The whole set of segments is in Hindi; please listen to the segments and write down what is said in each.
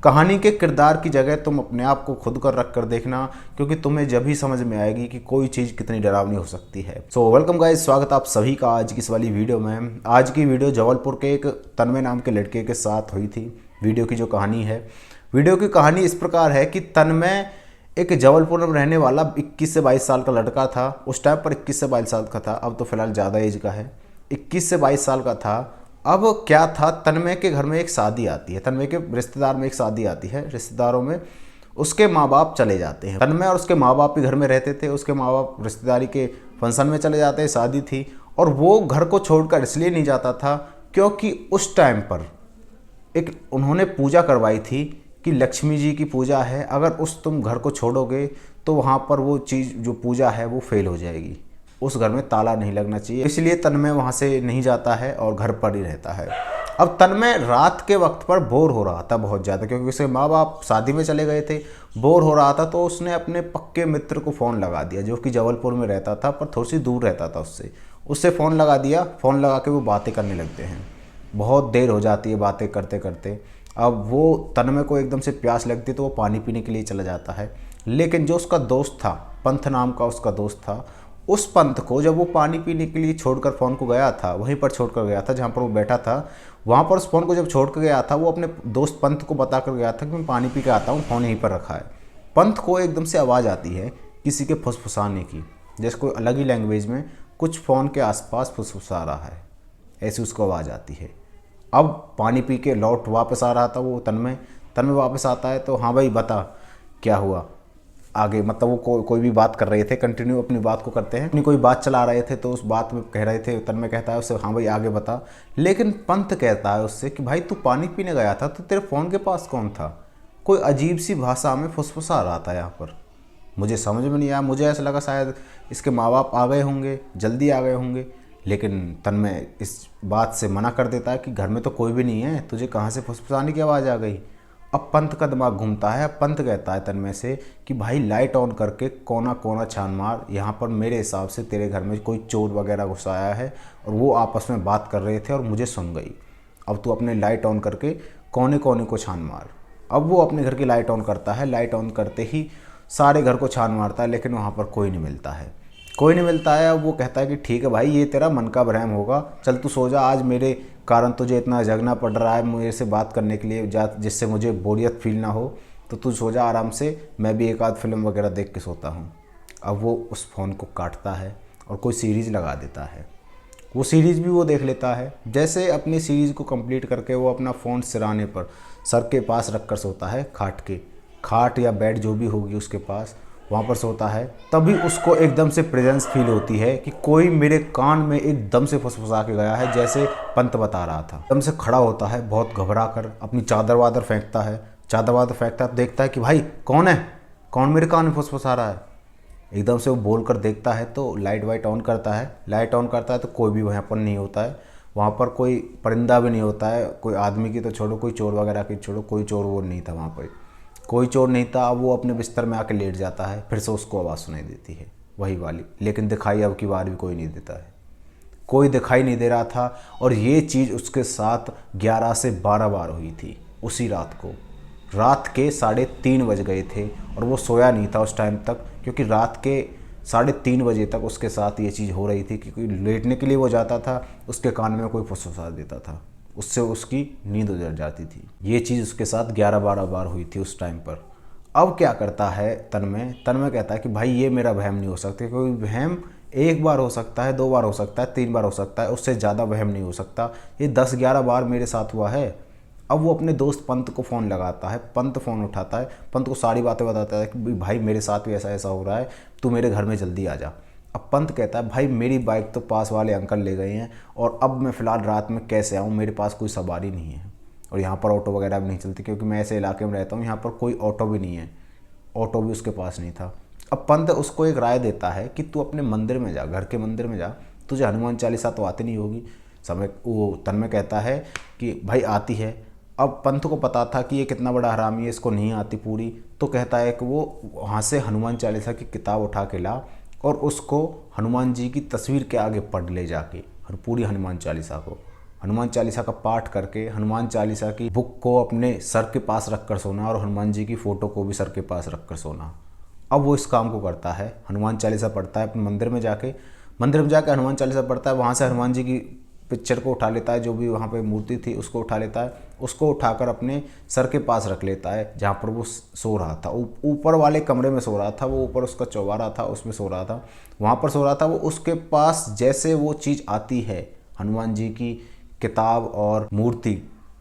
कहानी के किरदार की जगह तुम अपने आप को खुद कर रख कर देखना, क्योंकि तुम्हें जब ही समझ में आएगी कि कोई चीज़ कितनी डरावनी हो सकती है। सो वेलकम गाइस, स्वागत आप सभी का आज की इस वाली वीडियो में। आज की वीडियो जबलपुर के एक तन्मय नाम के लड़के के साथ हुई थी। वीडियो की जो कहानी है, वीडियो की कहानी इस प्रकार है कि तन्मय एक जबलपुर में रहने वाला 21 से 22 साल का लड़का था। उस टाइम पर 21 से 22 साल का था, अब तो फिलहाल ज़्यादा एज का है। 21 से 22 साल का था। अब क्या था, तन्मय के घर में एक शादी आती है, तन्मय के रिश्तेदार में एक शादी आती है। रिश्तेदारों में उसके माँ बाप चले जाते हैं। तन्मय और उसके माँ बाप भी घर में रहते थे। उसके माँ बाप रिश्तेदारी के फंक्शन में चले जाते हैं, शादी थी, और वो घर को छोड़कर इसलिए नहीं जाता था क्योंकि उस टाइम पर एक उन्होंने पूजा करवाई थी कि लक्ष्मी जी की पूजा है, अगर तुम घर को छोड़ोगे तो वहाँ पर वो चीज़ जो पूजा है वो फेल हो जाएगी, उस घर में ताला नहीं लगना चाहिए। इसलिए तन्मय वहाँ से नहीं जाता है और घर पर ही रहता है। अब तन्मय रात के वक्त पर बोर हो रहा था बहुत ज़्यादा, क्योंकि उसके माँ बाप शादी में चले गए थे। बोर हो रहा था तो उसने अपने पक्के मित्र को फ़ोन लगा दिया, जो कि जबलपुर में रहता था पर थोड़ी सी दूर रहता था उससे फ़ोन लगा दिया। फ़ोन लगा के वो बातें करने लगते हैं। बहुत देर हो जाती है बातें करते करते। अब वो तन्मय को एकदम से प्यास लगती है तो वो पानी पीने के लिए चला जाता है। लेकिन जो उसका दोस्त था, पंथ नाम का उसका दोस्त था, उस पंथ को जब वो पानी पीने के लिए छोड़कर फ़ोन को गया था, वहीं पर छोड़कर गया था जहाँ पर वो बैठा था, वहाँ पर उस फ़ोन को जब छोड़ कर गया था, वो अपने दोस्त पंथ को बता कर गया था कि मैं पानी पी के आता हूँ, फ़ोन यहीं पर रखा है। पंथ को एकदम से आवाज़ आती है किसी के फुसफुसाने की, जैसे कोई अलग ही लैंग्वेज में कुछ फ़ोन के आसपास फुसफुसा रहा है, ऐसी उसको आवाज़ आती है। अब पानी पी के लौट वापस आ रहा था वो तन्मय वापस आता है तो हाँ भाई बता क्या हुआ आगे। मतलब वो कोई भी बात कर रहे थे, कंटिन्यू अपनी बात को करते हैं, अपनी कोई बात चला रहे थे तो उस बात में कह रहे थे। तन्मय कहता है उससे हाँ भाई आगे बता। लेकिन पंथ कहता है उससे कि भाई तू पानी पीने गया था तो तेरे फ़ोन के पास कौन था? कोई अजीब सी भाषा में फुसफुसा रहा था यहाँ पर। मुझे समझ में नहीं आया, मुझे ऐसा लगा शायद इसके माँ बाप आ गए होंगे, जल्दी आ गए होंगे। लेकिन तन्मय इस बात से मना कर देता है कि घर में तो कोई भी नहीं है, तुझे कहाँ से फुसफुसाने की आवाज़ आ गई। अब पंथ का दिमाग घूमता है। अब पंथ कहता है तन्मय से कि भाई लाइट ऑन करके कोना कोना छान मार, यहाँ पर मेरे हिसाब से तेरे घर में कोई चोर वगैरह घुस आया है और वो आपस में बात कर रहे थे और मुझे सुन गई। अब तू अपने लाइट ऑन करके कोने कोने को छान मार। अब वो अपने घर की लाइट ऑन करता है। लाइट ऑन करते ही सारे घर को छान मारता है, लेकिन वहाँ पर कोई नहीं मिलता है, कोई नहीं मिलता है। अब वो कहता है कि ठीक है भाई, ये तेरा मन का भ्रम होगा, चल तू सो जा, आज मेरे कारण तुझे इतना जगना पड़ रहा है मेरे से बात करने के लिए, जिससे मुझे बोरियत फील ना हो, तो तू सो जा आराम से, मैं भी एक आध फिल्म वगैरह देख के सोता हूँ। अब वो उस फ़ोन को काटता है और कोई सीरीज़ लगा देता है। वो सीरीज़ भी वो देख लेता है। जैसे अपनी सीरीज़ को कंप्लीट करके वो अपना फ़ोन सिराने पर सर के पास रख कर सोता है, खाट या बेड जो भी होगी उसके पास, वहाँ पर सोता है। तभी उसको एकदम से प्रेजेंस फील होती है कि कोई मेरे कान में एकदम से फुसफुसा के गया है, जैसे पंत बता रहा था। एकदम से खड़ा होता है बहुत घबरा कर, अपनी चादर वादर फेंकता है। देखता है कि भाई कौन है, कौन मेरे कान में फुसफुसा रहा है। एकदम से वो बोल कर देखता है तो लाइट वाइट ऑन करता है। लाइट ऑन करता है तो कोई भी वहाँ पर नहीं होता है। वहाँ पर कोई परिंदा भी नहीं होता है, कोई आदमी की तो छोड़ो, कोई चोर वगैरह की छोड़ो, कोई चोर वो नहीं था वहाँ पर, कोई चोर नहीं था। अब वो अपने बिस्तर में आके लेट जाता है। फिर से उसको आवाज़ सुनाई देती है, वही वाली, लेकिन दिखाई अब की बार भी कोई नहीं देता है, कोई दिखाई नहीं दे रहा था। और ये चीज़ उसके साथ 11 से 12 बार हुई थी उसी रात को। रात के 3:30 बज गए थे और वो सोया नहीं था उस टाइम तक, क्योंकि रात के 3:30 बजे तक उसके साथ ये चीज़ हो रही थी कि कोई लेटने के लिए वो जाता था, उसके कान में कोई फुसफुसा देता था, उससे उसकी नींद उजड़ जाती थी। ये चीज़ उसके साथ 11-12 बार हुई थी उस टाइम पर। अब क्या करता है तन्मय कहता है कि भाई ये मेरा वहम नहीं हो सकता, क्योंकि वहम एक बार हो सकता है, 2 बार हो सकता है, 3 बार हो सकता है, उससे ज़्यादा वहम नहीं हो सकता। ये 10-11 बार मेरे साथ हुआ है। अब वो अपने दोस्त पंत को फ़ोन लगाता है। पंत फ़ोन उठाता है, पंत को सारी बातें बताता है कि भाई मेरे साथ भी ऐसा ऐसा हो रहा है, तू मेरे घर में जल्दी आ जा। अब पंत कहता है भाई मेरी बाइक तो पास वाले अंकल ले गए हैं और अब मैं फ़िलहाल रात में कैसे आऊँ, मेरे पास कोई सवारी नहीं है और यहाँ पर ऑटो वगैरह भी नहीं चलती, क्योंकि मैं ऐसे इलाके में रहता हूँ यहाँ पर कोई ऑटो भी नहीं है, ऑटो भी उसके पास नहीं था। अब पंत उसको एक राय देता है कि तू अपने मंदिर में जा, घर के मंदिर में जा, तुझे हनुमान चालीसा तो आती नहीं होगी। वो तन्मय कहता है कि भाई आती है। अब पंत को पता था कि ये कितना बड़ा हरामी है, इसको नहीं आती पूरी, तो कहता है कि वो वहाँ से हनुमान चालीसा की किताब उठा के ला और उसको हनुमान जी की तस्वीर के आगे पढ़ ले जाके, और पूरी हनुमान चालीसा को हनुमान चालीसा का पाठ करके हनुमान चालीसा की बुक को अपने सर के पास रख कर सोना और हनुमान जी की फ़ोटो को भी सर के पास रख कर सोना। अब वो इस काम को करता है, हनुमान चालीसा पढ़ता है, अपने मंदिर में जाके हनुमान चालीसा पढ़ता है। वहाँ से हनुमान जी की पिक्चर को उठा लेता है, जो भी वहाँ पे मूर्ति थी उसको उठा लेता है, उसको उठाकर अपने सर के पास रख लेता है जहाँ पर वो सो रहा था। ऊपर वाले कमरे में सो रहा था वो, ऊपर उसका चौबारा था उसमें सो रहा था, वहाँ पर सो रहा था वो। उसके पास जैसे वो चीज़ आती है हनुमान जी की किताब और मूर्ति,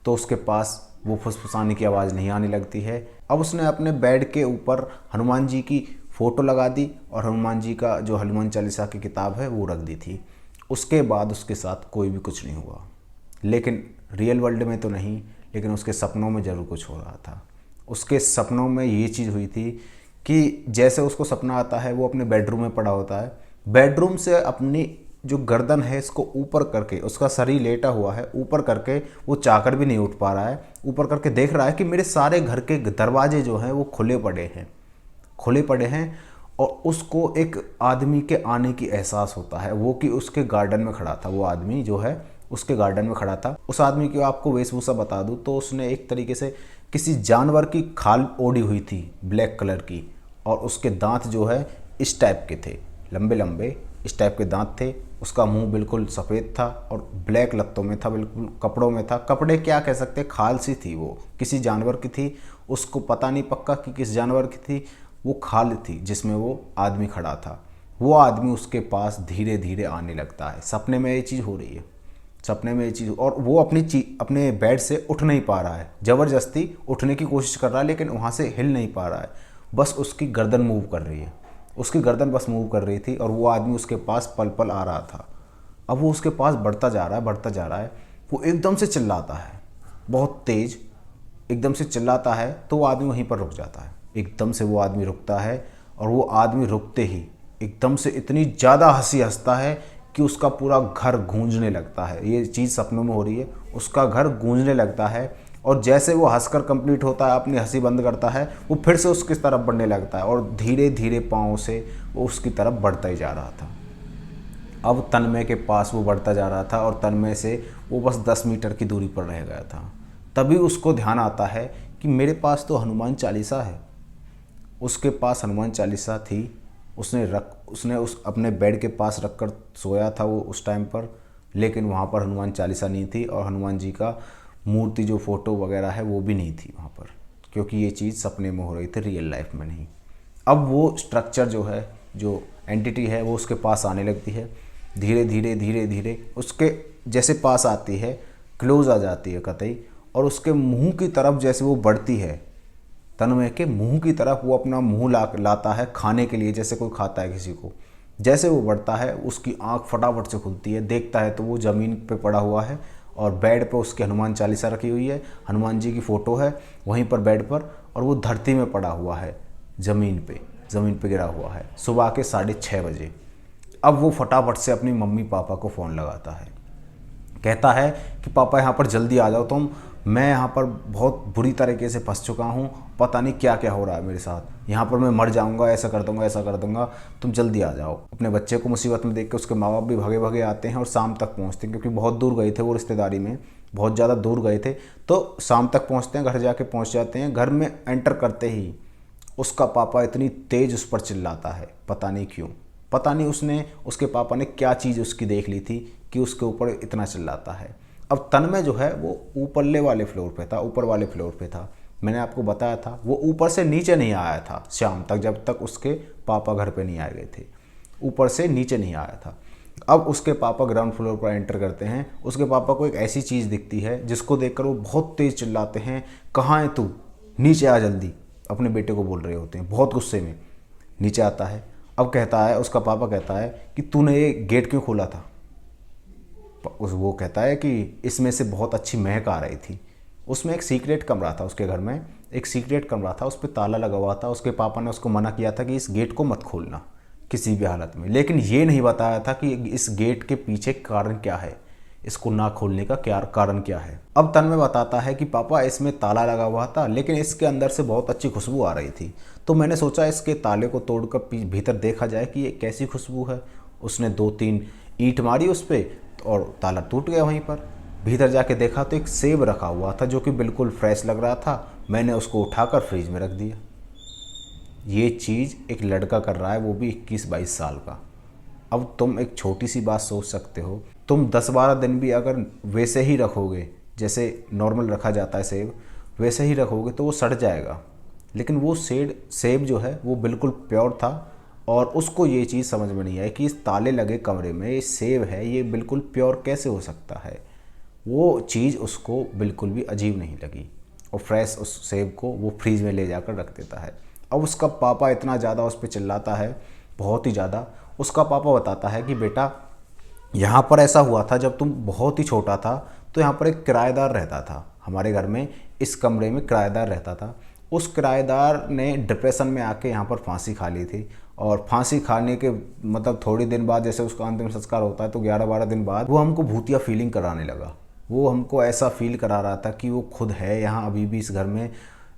तो उसके पास वो फुसफुसाने की आवाज़ नहीं आने लगती है। अब उसने अपने बेड के ऊपर हनुमान जी की फ़ोटो लगा दी और हनुमान जी का जो हनुमान चालीसा की किताब है वो रख दी थी। उसके बाद उसके साथ कोई भी कुछ नहीं हुआ, लेकिन रियल वर्ल्ड में तो नहीं, लेकिन उसके सपनों में ज़रूर कुछ हो रहा था। उसके सपनों में ये चीज़ हुई थी कि जैसे उसको सपना आता है वो अपने बेडरूम में पड़ा होता है, बेडरूम से अपनी जो गर्दन है इसको ऊपर करके, उसका शरीर लेटा हुआ है ऊपर करके, वो चाकर भी नहीं उठ पा रहा है, ऊपर करके देख रहा है कि मेरे सारे घर के दरवाजे जो हैं वो खुले पड़े हैं और उसको एक आदमी के आने की एहसास होता है। वो कि उसके गार्डन में खड़ा था, वो आदमी जो है उसके गार्डन में खड़ा था। उस आदमी की आपको वेशभूषा बता दूं तो उसने एक तरीके से किसी जानवर की खाल ओढ़ी हुई थी ब्लैक कलर की, और उसके दांत जो है इस टाइप के थे, लंबे लंबे इस टाइप के दांत थे। उसका मुंह बिल्कुल सफ़ेद था और ब्लैक लत्तों में था, बिल्कुल कपड़ों में था। कपड़े क्या कह सकते, खाल सी थी, वो किसी जानवर की थी, उसको पता नहीं पक्का कि किस जानवर की थी। वो खाल थी जिसमें वो आदमी खड़ा था। वो आदमी उसके पास धीरे धीरे आने लगता है। सपने में ये चीज़ हो रही है, सपने में ये चीज़, और वो अपने बेड से उठ नहीं पा रहा है, ज़बरदस्ती उठने की कोशिश कर रहा है लेकिन वहाँ से हिल नहीं पा रहा है। बस उसकी गर्दन मूव कर रही है, उसकी गर्दन बस मूव कर रही थी और वो आदमी उसके पास पल पल आ रहा था। अब वो उसके पास बढ़ता जा रहा है। वो एकदम से चिल्लाता है, बहुत तेज़ एकदम से चिल्लाता है, तो वो आदमी वहीं पर रुक जाता है। एकदम से वो आदमी रुकता है और वो आदमी रुकते ही एकदम से इतनी ज़्यादा हंसी हंसता है कि उसका पूरा घर गूंजने लगता है। ये चीज़ सपनों में हो रही है, उसका घर गूंजने लगता है और जैसे वो हंसकर कंप्लीट होता है, अपनी हंसी बंद करता है, वो फिर से उसकी तरफ बढ़ने लगता है और धीरे धीरे पाँव से वो उसकी तरफ बढ़ता ही जा रहा था। अब तन्मय के पास वो बढ़ता जा रहा था और तन्मय से वो बस 10 मीटर की दूरी पर रह गया था। तभी उसको ध्यान आता है कि मेरे पास तो हनुमान चालीसा है। उसके पास हनुमान चालीसा थी, उसने उस अपने बेड के पास रख कर सोया था वो उस टाइम पर, लेकिन वहाँ पर हनुमान चालीसा नहीं थी और हनुमान जी का मूर्ति जो फ़ोटो वगैरह है वो भी नहीं थी वहाँ पर, क्योंकि ये चीज़ सपने में हो रही थी, रियल लाइफ में नहीं। अब वो स्ट्रक्चर जो है, जो एंटिटी है, वो उसके पास आने लगती है। धीरे धीरे उसके जैसे पास आती है, क्लोज आ जाती है कतई, और उसके मुंह की तरफ जैसे वो बढ़ती है, तन्मय के मुंह की तरफ वो अपना मुंह लाता है खाने के लिए, जैसे कोई खाता है किसी को। जैसे वो बढ़ता है उसकी आंख फटाफट से खुलती है, देखता है तो वो ज़मीन पे पड़ा हुआ है और बेड पे उसकी हनुमान चालीसा रखी हुई है, हनुमान जी की फ़ोटो है वहीं पर बेड पर, और वो धरती में पड़ा हुआ है, ज़मीन पे गिरा हुआ है। सुबह के 6:30 बजे। अब वो फटाफट से अपनी मम्मी पापा को फ़ोन लगाता है, कहता है कि पापा यहाँ पर जल्दी आ जाओ तुम, मैं यहाँ पर बहुत बुरी तरीके से फंस चुका हूँ, पता नहीं क्या क्या हो रहा है मेरे साथ, यहाँ पर मैं मर जाऊँगा, ऐसा कर दूँगा, तुम जल्दी आ जाओ। अपने बच्चे को मुसीबत में देख के उसके माँ बाप भी भागे भागे आते हैं और शाम तक पहुँचते हैं, क्योंकि बहुत दूर गए थे वो रिश्तेदारी में, बहुत ज़्यादा दूर गए थे, तो शाम तक पहुँचते हैं, घर जाके पहुँच जाते हैं। घर में एंटर करते ही उसका पापा इतनी तेज़ उस पर चिल्लाता है, पता नहीं क्यों, पता नहीं उसके पापा ने क्या चीज़ उसकी देख ली थी कि उसके ऊपर इतना चिल्लाता है। अब तन्मय जो है वो ऊपर वाले फ्लोर पे था। मैंने आपको बताया था वो ऊपर से नीचे नहीं आया था शाम तक, जब तक उसके पापा घर पे नहीं आ गए थे, ऊपर से नीचे नहीं आया था। अब उसके पापा ग्राउंड फ्लोर पर एंटर करते हैं। उसके पापा को एक ऐसी चीज़ दिखती है जिसको देखकर वो बहुत तेज़ चिल्लाते हैं, कहाँ है तू, नीचे आ जल्दी, अपने बेटे को बोल रहे होते हैं बहुत गुस्से में। नीचे आता है। अब उसका पापा कहता है कि तूने ये गेट क्यों खोला था। वो कहता है कि इसमें से बहुत अच्छी महक आ रही थी। उसमें एक सीक्रेट कमरा था, उसके घर में एक सीक्रेट कमरा था, उस पर ताला लगा हुआ था। उसके पापा ने उसको मना किया था कि इस गेट को मत खोलना किसी भी हालत में, लेकिन ये नहीं बताया था कि इस गेट के पीछे कारण क्या है, इसको ना खोलने का क्या कारण क्या है। अब तन्मय बताता है कि पापा इसमें ताला लगा हुआ था, लेकिन इसके अंदर से बहुत अच्छी खुशबू आ रही थी, तो मैंने सोचा इसके ताले को तोड़कर भीतर देखा जाए कि ये कैसी खुशबू है। उसने 2-3 ईंट मारी उस पर और ताला टूट गया वहीं पर। भीतर जाके देखा तो एक सेब रखा हुआ था जो कि बिल्कुल फ्रेश लग रहा था। मैंने उसको उठाकर फ्रिज में रख दिया। ये चीज़ एक लड़का कर रहा है, वो भी 21-22 साल का। अब तुम एक छोटी सी बात सोच सकते हो, तुम 10-12 दिन भी अगर वैसे ही रखोगे जैसे नॉर्मल रखा जाता है सेब, वैसे ही रखोगे तो वो सड़ जाएगा। लेकिन वो सेब जो है वो बिल्कुल प्योर था और उसको ये चीज़ समझ में नहीं आई कि इस ताले लगे कमरे में ये सेब है, ये बिल्कुल प्योर कैसे हो सकता है। वो चीज़ उसको बिल्कुल भी अजीब नहीं लगी और फ्रेश उस सेब को वो फ्रीज में ले जाकर रख देता है। अब उसका पापा इतना ज़्यादा उस पर चिल्लाता है, बहुत ही ज़्यादा। उसका पापा बताता है कि बेटा यहाँ पर ऐसा हुआ था जब तुम बहुत ही छोटा था, तो यहाँ पर एक किराएदार रहता था हमारे घर में, इस कमरे में किराएदार रहता था। उस किराएदार ने डिप्रेशन में आके यहाँ पर फांसी खा ली थी और फांसी खाने के मतलब थोड़ी दिन बाद जैसे उसका अंतिम संस्कार होता है तो 11-12 दिन बाद वो हमको भूतिया फीलिंग कराने लगा। वो हमको ऐसा फील करा रहा था कि वो खुद है यहाँ अभी भी इस घर में।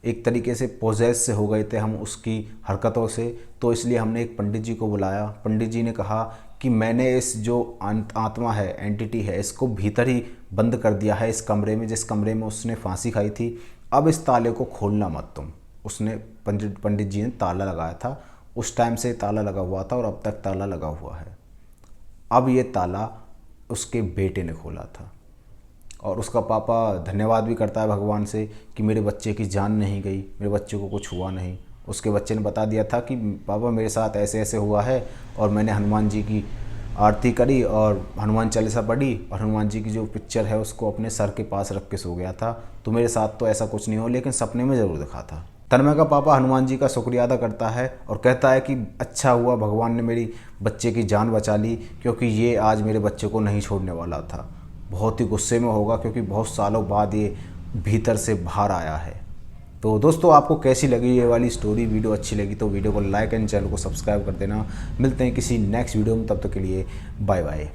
एक तरीके से पोजेस से हो गए थे हम उसकी हरकतों से। तो इसलिए हमने एक पंडित जी को बुलाया। पंडित जी ने कहा कि मैंने इस जो आत्मा है, एंटिटी है, इसको भीतर ही बंद कर दिया है इस कमरे में, जिस कमरे में उसने फांसी खाई थी। अब इस ताले को खोलना मत तुम। उसने पंडित जी ने ताला लगाया था, उस टाइम से ताला लगा हुआ था और अब तक ताला लगा हुआ है। अब ये ताला उसके बेटे ने खोला था और उसका पापा धन्यवाद भी करता है भगवान से कि मेरे बच्चे की जान नहीं गई, मेरे बच्चे को कुछ हुआ नहीं। उसके बच्चे ने बता दिया था कि पापा मेरे साथ ऐसे ऐसे हुआ है और मैंने हनुमान जी की आरती करी और हनुमान चालीसा पढ़ी और हनुमान जी की जो पिक्चर है उसको अपने सर के पास रख के सो गया था। तो मेरे साथ तो ऐसा कुछ नहीं हो, लेकिन सपने में ज़रूर दिखा था। तन्मय का पापा हनुमान जी का शुक्रिया अदा करता है और कहता है कि अच्छा हुआ भगवान ने मेरी बच्चे की जान बचा ली, क्योंकि ये आज मेरे बच्चे को नहीं छोड़ने वाला था। बहुत ही गुस्से में होगा क्योंकि बहुत सालों बाद ये भीतर से बाहर आया है। तो दोस्तों आपको कैसी लगी ये वाली स्टोरी? वीडियो अच्छी लगी तो वीडियो को लाइक एंड चैनल को सब्सक्राइब कर देना। मिलते हैं किसी नेक्स्ट वीडियो में, तब तक के लिए बाय बाय।